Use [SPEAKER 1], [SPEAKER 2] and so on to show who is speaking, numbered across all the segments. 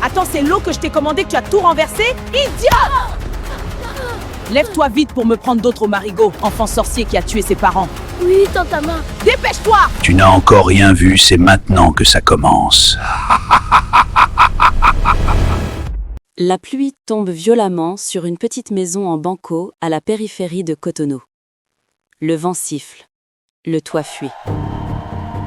[SPEAKER 1] Attends, c'est l'eau que je t'ai commandé que tu as tout renversé? Idiot! Lève-toi vite pour me prendre d'autres marigots, enfant sorcier qui a tué ses parents.
[SPEAKER 2] Oui, tante Ama.
[SPEAKER 1] Dépêche-toi!
[SPEAKER 3] Tu n'as encore rien vu, c'est maintenant que ça commence.
[SPEAKER 4] La pluie tombe violemment sur une petite maison en banco à la périphérie de Cotonou. Le vent siffle. Le toit fuit.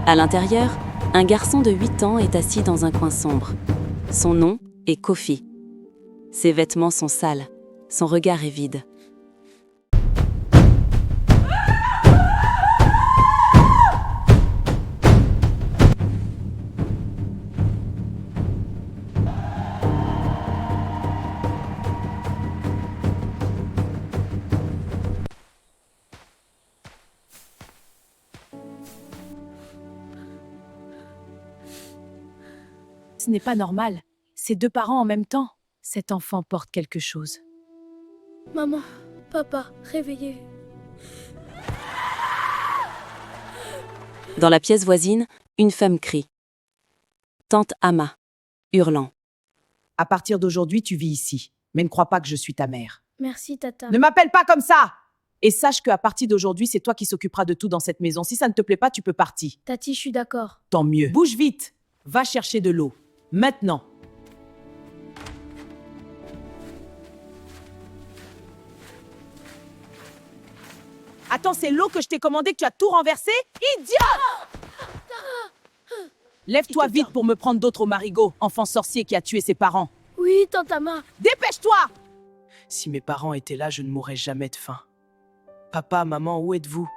[SPEAKER 4] À l'intérieur, un garçon de 8 ans est assis dans un coin sombre. Son nom est Kofi. Ses vêtements sont sales. Son regard est vide.
[SPEAKER 1] Ce n'est pas normal. Ces deux parents en même temps. Cet enfant porte quelque chose.
[SPEAKER 2] Maman, papa, réveillez.
[SPEAKER 4] Dans la pièce voisine, une femme crie. Tante Ama, hurlant.
[SPEAKER 1] À partir d'aujourd'hui, tu vis ici. Mais ne crois pas que je suis ta mère.
[SPEAKER 2] Merci, tata.
[SPEAKER 1] Ne m'appelle pas comme ça! Et sache qu'à partir d'aujourd'hui, c'est toi qui s'occuperas de tout dans cette maison. Si ça ne te plaît pas, tu peux partir.
[SPEAKER 2] Tati, je suis d'accord.
[SPEAKER 1] Tant mieux. Bouge vite. Va chercher de l'eau. Maintenant. Attends, c'est l'eau que je t'ai commandé que tu as tout renversé? Idiot! Lève-toi vite pour me prendre d'autres marigots, enfant sorcier qui a tué ses parents.
[SPEAKER 2] Oui, tante Ama.
[SPEAKER 1] Dépêche-toi! Si mes parents étaient là, je ne mourrais jamais de faim. Papa, maman, où êtes-vous?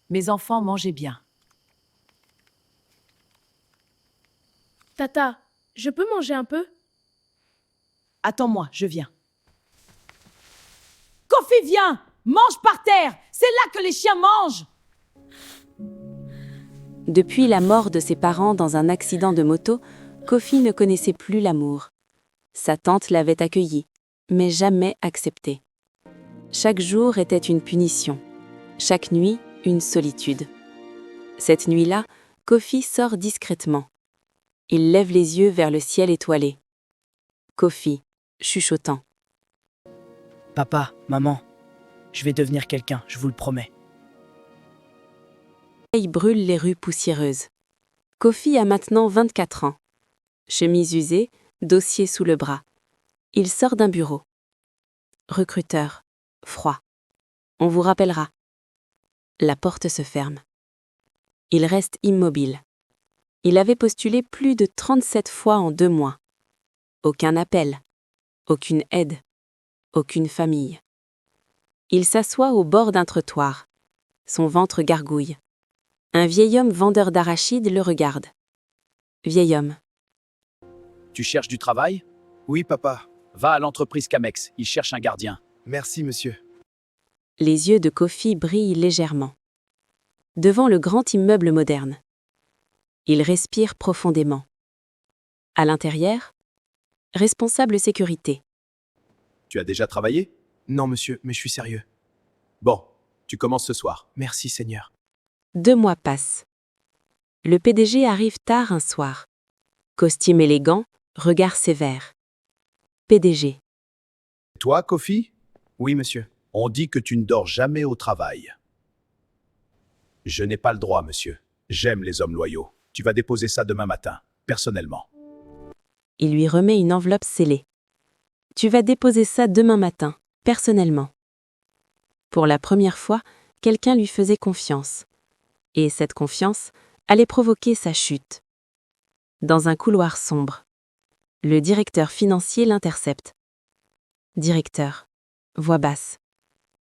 [SPEAKER 1] Mes enfants, mangez bien.
[SPEAKER 2] Tata, je peux manger un peu?
[SPEAKER 1] Attends-moi, je viens. Kofi, viens! Mange par terre! C'est là que les chiens mangent!
[SPEAKER 4] Depuis la mort de ses parents dans un accident de moto, Kofi ne connaissait plus l'amour. Sa tante l'avait accueilli, mais jamais accepté. Chaque jour était une punition. Chaque nuit, une solitude. Cette nuit-là, Kofi sort discrètement. Il lève les yeux vers le ciel étoilé. Kofi, chuchotant.
[SPEAKER 5] Papa, maman, je vais devenir quelqu'un, je vous le promets.
[SPEAKER 4] Il brûle les rues poussiéreuses. Kofi a maintenant 24 ans. Chemise usée, dossier sous le bras. Il sort d'un bureau. Recruteur. Froid. On vous rappellera. La porte se ferme. Il reste immobile. Il avait postulé plus de 37 fois en 2 mois. Aucun appel. Aucune aide. Aucune famille. Il s'assoit au bord d'un trottoir. Son ventre gargouille. Un vieil homme vendeur d'arachides le regarde. Vieil homme.
[SPEAKER 3] Tu cherches du travail?
[SPEAKER 6] Oui, papa.
[SPEAKER 3] Va à l'entreprise Camex, il cherche un gardien.
[SPEAKER 6] Merci, monsieur.
[SPEAKER 4] Les yeux de Kofi brillent légèrement. Devant le grand immeuble moderne. Il respire profondément. À l'intérieur, responsable sécurité.
[SPEAKER 6] Tu as déjà travaillé?
[SPEAKER 5] Non, monsieur, mais je suis sérieux.
[SPEAKER 6] Bon, tu commences ce soir.
[SPEAKER 5] Merci, Seigneur.
[SPEAKER 4] 2 mois passent. Le PDG arrive tard un soir. Costume élégant, regard sévère. PDG.
[SPEAKER 6] Toi, Kofi?
[SPEAKER 5] Oui, monsieur.
[SPEAKER 6] On dit que tu ne dors jamais au travail. Je n'ai pas le droit, monsieur. J'aime les hommes loyaux. Tu vas déposer ça demain matin, personnellement.
[SPEAKER 4] Il lui remet une enveloppe scellée. Tu vas déposer ça demain matin, personnellement. Pour la première fois, quelqu'un lui faisait confiance. Et cette confiance allait provoquer sa chute. Dans un couloir sombre, le directeur financier l'intercepte. Directeur, voix basse.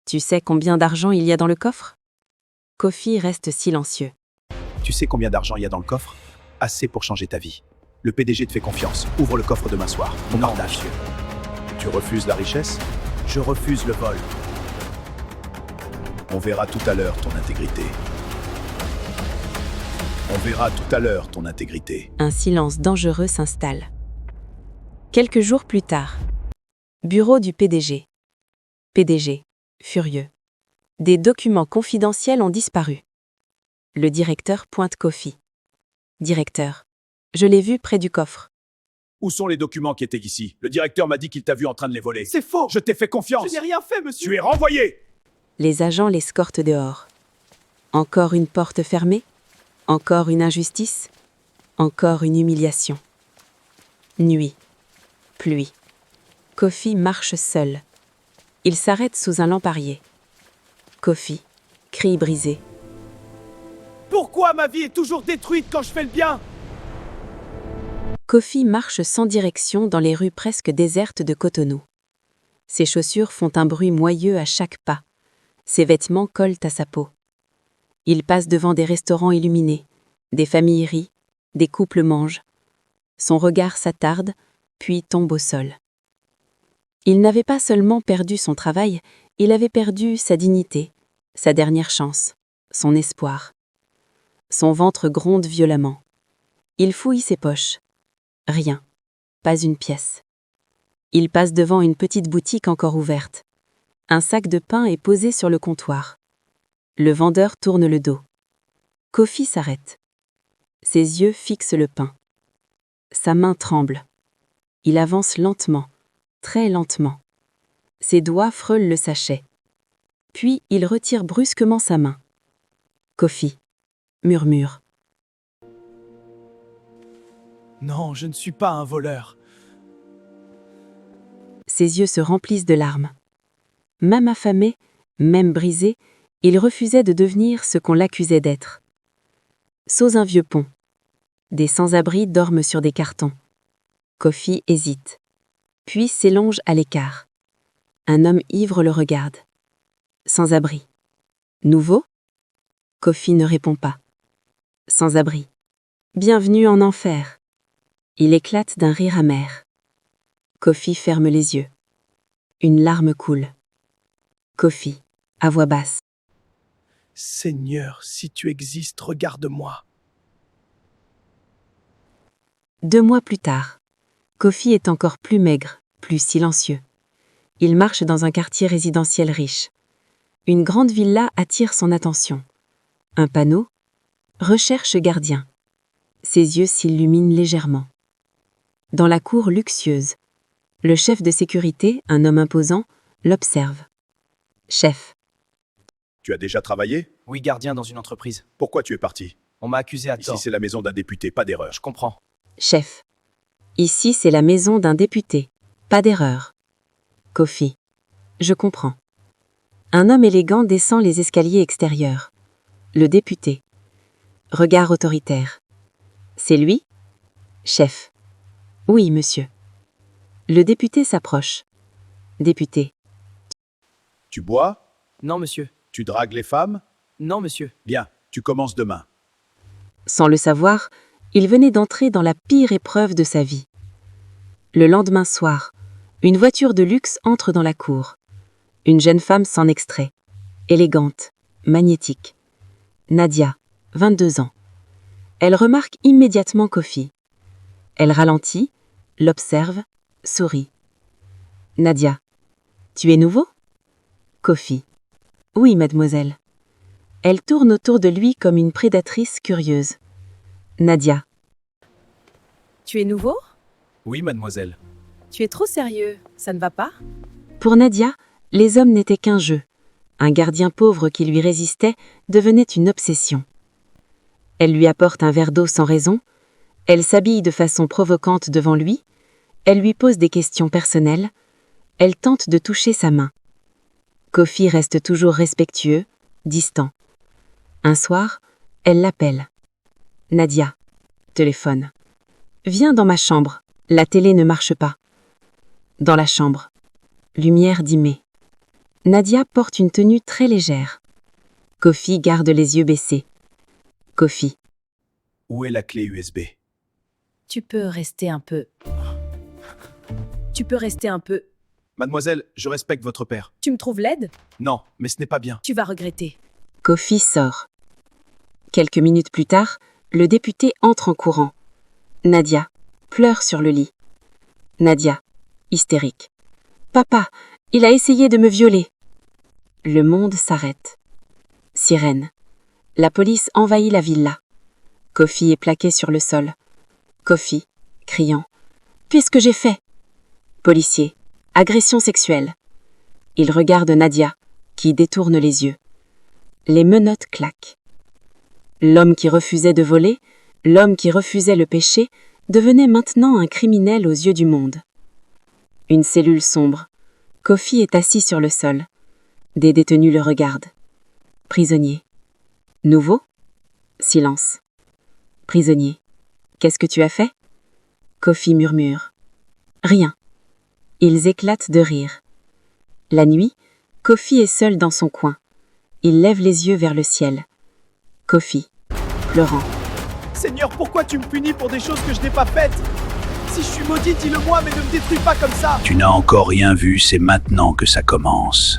[SPEAKER 4] Tu sais combien d'argent il y a dans le coffre? Kofi reste silencieux.
[SPEAKER 6] Tu sais combien d'argent il y a dans le coffre? Assez pour changer ta vie. Le PDG te fait confiance. Ouvre le coffre demain soir. On partage.
[SPEAKER 5] monsieur.
[SPEAKER 6] Tu refuses la richesse?
[SPEAKER 5] Je refuse le vol.
[SPEAKER 6] On verra tout à l'heure ton intégrité. On verra tout à l'heure ton intégrité.
[SPEAKER 4] Un silence dangereux s'installe. Quelques jours plus tard. Bureau du PDG. PDG, furieux. Des documents confidentiels ont disparu. Le directeur pointe Kofi. Directeur, je l'ai vu près du coffre.
[SPEAKER 6] Où sont les documents qui étaient ici? Le directeur m'a dit qu'il t'a vu en train de les voler.
[SPEAKER 5] C'est faux.
[SPEAKER 6] Je t'ai fait confiance.
[SPEAKER 5] Je n'ai rien fait, monsieur.
[SPEAKER 6] Tu es renvoyé.
[SPEAKER 4] Les agents l'escortent dehors. Encore une porte fermée? Encore une injustice? Encore une humiliation. Nuit. Pluie. Kofi marche seul. Il s'arrête sous un lamparier. Kofi, cri brisé.
[SPEAKER 5] Pourquoi ma vie est toujours détruite quand je fais le bien?
[SPEAKER 4] Kofi marche sans direction dans les rues presque désertes de Cotonou. Ses chaussures font un bruit moyeux à chaque pas. Ses vêtements collent à sa peau. Il passe devant des restaurants illuminés. Des familles rient, des couples mangent. Son regard s'attarde, puis tombe au sol. Il n'avait pas seulement perdu son travail, il avait perdu sa dignité, sa dernière chance, son espoir. Son ventre gronde violemment. Il fouille ses poches. Rien. Pas une pièce. Il passe devant une petite boutique encore ouverte. Un sac de pain est posé sur le comptoir. Le vendeur tourne le dos. Kofi s'arrête. Ses yeux fixent le pain. Sa main tremble. Il avance lentement, très lentement. Ses doigts frôlent le sachet. Puis il retire brusquement sa main. Kofi murmure.
[SPEAKER 5] Non, je ne suis pas un voleur.
[SPEAKER 4] Ses yeux se remplissent de larmes. Même affamé, même brisé, il refusait de devenir ce qu'on l'accusait d'être. Sous un vieux pont. Des sans-abri dorment sur des cartons. Kofi hésite, puis s'élonge à l'écart. Un homme ivre le regarde. Sans-abri. Nouveau? Kofi ne répond pas. Sans-abri. Bienvenue en enfer. Il éclate d'un rire amer. Kofi ferme les yeux. Une larme coule. Kofi, à voix basse.
[SPEAKER 5] Seigneur, si tu existes, regarde-moi.
[SPEAKER 4] 2 mois plus tard, Kofi est encore plus maigre, plus silencieux. Il marche dans un quartier résidentiel riche. Une grande villa attire son attention. Un panneau « Recherche gardien ». Ses yeux s'illuminent légèrement. Dans la cour luxueuse, le chef de sécurité, un homme imposant, l'observe. Chef,
[SPEAKER 6] Tu as déjà travaillé?
[SPEAKER 5] Oui, gardien dans une entreprise.
[SPEAKER 6] Pourquoi tu es parti?
[SPEAKER 5] On m'a accusé à
[SPEAKER 6] Ici,
[SPEAKER 5] tort.
[SPEAKER 6] c'est la maison d'un député, pas d'erreur.
[SPEAKER 5] Je comprends.
[SPEAKER 4] chef. Ici, c'est la maison d'un député. Pas d'erreur. Kofi. Je comprends. Un homme élégant descend les escaliers extérieurs. Le député. Regard autoritaire. C'est lui? Chef. Oui, monsieur. Le député s'approche. Député.
[SPEAKER 6] Tu bois?
[SPEAKER 5] Non, monsieur.
[SPEAKER 6] Tu dragues les femmes?
[SPEAKER 5] Non, monsieur.
[SPEAKER 6] Bien, tu commences demain.
[SPEAKER 4] Sans le savoir, il venait d'entrer dans la pire épreuve de sa vie. Le lendemain soir, une voiture de luxe entre dans la cour. Une jeune femme s'en extrait. Élégante, magnétique. Nadia, 22 ans. Elle remarque immédiatement Kofi. Elle ralentit, l'observe, sourit. Nadia, tu es nouveau? Kofi. Oui, mademoiselle. Elle tourne autour de lui comme une prédatrice curieuse. Nadia.
[SPEAKER 1] Tu es nouveau?
[SPEAKER 5] Oui, mademoiselle.
[SPEAKER 1] Tu es trop sérieux, ça ne va pas?
[SPEAKER 4] Pour Nadia, les hommes n'étaient qu'un jeu. Un gardien pauvre qui lui résistait devenait une obsession. Elle lui apporte un verre d'eau sans raison, elle s'habille de façon provocante devant lui, elle lui pose des questions personnelles, elle tente de toucher sa main. Kofi reste toujours respectueux, distant. Un soir, elle l'appelle. Nadia. Téléphone. Viens dans ma chambre, la télé ne marche pas. Dans la chambre. Lumière dimmée. Nadia porte une tenue très légère. Kofi garde les yeux baissés. Kofi.
[SPEAKER 6] Où est la clé USB?
[SPEAKER 1] Tu peux rester un peu. Tu peux rester un peu.
[SPEAKER 6] Mademoiselle, je respecte votre père.
[SPEAKER 1] Tu me trouves laide?
[SPEAKER 6] Non, mais ce n'est pas bien.
[SPEAKER 1] Tu vas regretter.
[SPEAKER 4] Kofi sort. Quelques minutes plus tard, le député entre en courant. Nadia pleure sur le lit. Nadia, hystérique. Papa, il a essayé de me violer. Le monde s'arrête. Sirène. La police envahit la villa. Kofi est plaqué sur le sol. Kofi, criant. Qu'est-ce que j'ai fait? Policier. Agression sexuelle. Il regarde Nadia, qui détourne les yeux. Les menottes claquent. L'homme qui refusait de voler, l'homme qui refusait le péché, devenait maintenant un criminel aux yeux du monde. Une cellule sombre. Kofi est assis sur le sol. Des détenus le regardent. Prisonnier. Nouveau? Silence. Prisonnier. Qu'est-ce que tu as fait? Kofi murmure. Rien. Ils éclatent de rire. La nuit, Kofi est seul dans son coin. Il lève les yeux vers le ciel. Kofi, pleurant.
[SPEAKER 5] Seigneur, pourquoi tu me punis pour des choses que je n'ai pas faites? Si je suis maudit, dis-le-moi, mais ne me détruis pas comme ça.
[SPEAKER 3] Tu n'as encore rien vu, c'est maintenant que ça commence.